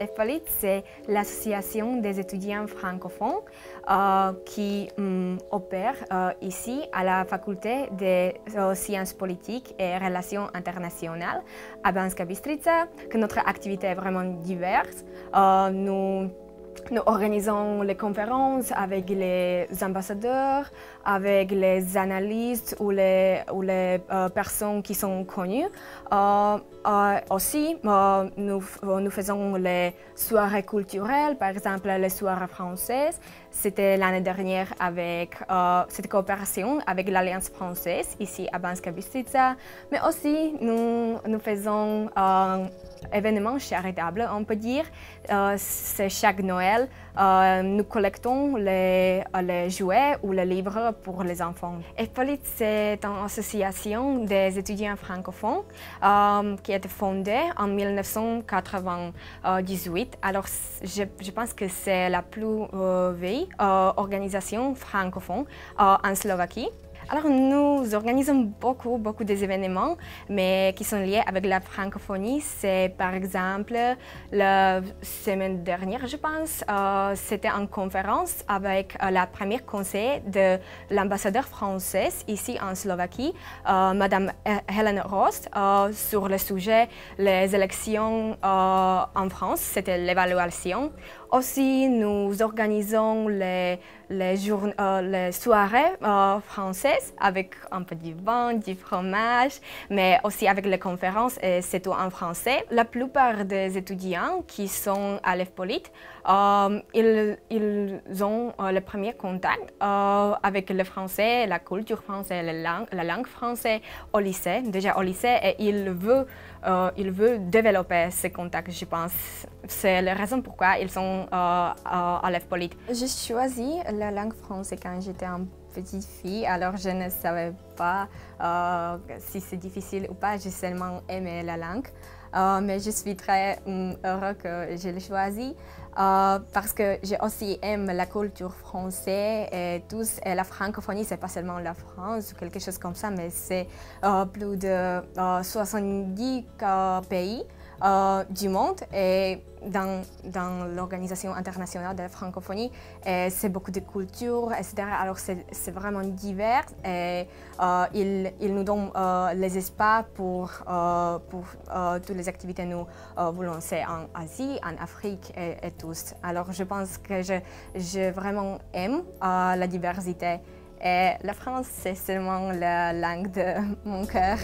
EFPOLIT, c'est l'association des étudiants francophones qui opère ici à la faculté des sciences politiques et relations internationales à Banska Bystrica, que notre activité est vraiment diverse. Nous organisons les conférences avec les ambassadeurs, avec les analystes ou les personnes qui sont connues. Aussi, nous faisons les soirées culturelles, par exemple les soirées françaises. C'était l'année dernière avec cette coopération avec l'Alliance française ici à Banska Bystrica. Mais aussi, nous faisons un événement charitable, on peut dire. C'est chaque Noël. Nous collectons les jouets ou les livres pour les enfants. EFPOLIT, c'est une association des étudiants francophones qui a été fondée en 1998. Alors, je pense que c'est la plus vieille organisation francophone en Slovaquie. Alors, nous organisons beaucoup d'événements, mais qui sont liés avec la francophonie. C'est par exemple, la semaine dernière, je pense, c'était une conférence avec la première conseillère de l'ambassadeur français ici en Slovaquie, Madame Hélène Rost, sur le sujet les élections en France. C'était l'évaluation. Aussi, nous organisons les soirées françaises avec un peu du vin, du fromage, mais aussi avec les conférences, et c'est tout en français. La plupart des étudiants qui sont à l'EFPOLIT, ils ont le premier contact avec le français, la culture française, la langue française au lycée, déjà au lycée, et ils veulent développer ces contacts, je pense. C'est la raison pourquoi ils sont à l'EFPOLIT. J'ai choisi la langue française quand j'étais une petite fille, alors je ne savais pas si c'est difficile ou pas, j'ai seulement aimé la langue. Mais je suis très heureuse que je l'ai choisi parce que j'ai aussi aimé la culture française et la francophonie, c'est pas seulement la France ou quelque chose comme ça, mais c'est plus de 70 pays du monde, et dans l'Organisation internationale de la francophonie, c'est beaucoup de cultures, etc. Alors c'est vraiment divers, et il nous donne les espaces pour toutes les activités que nous voulons faire en Asie, en Afrique et tous. Alors je pense que je vraiment aime la diversité, et la France, c'est seulement la langue de mon cœur.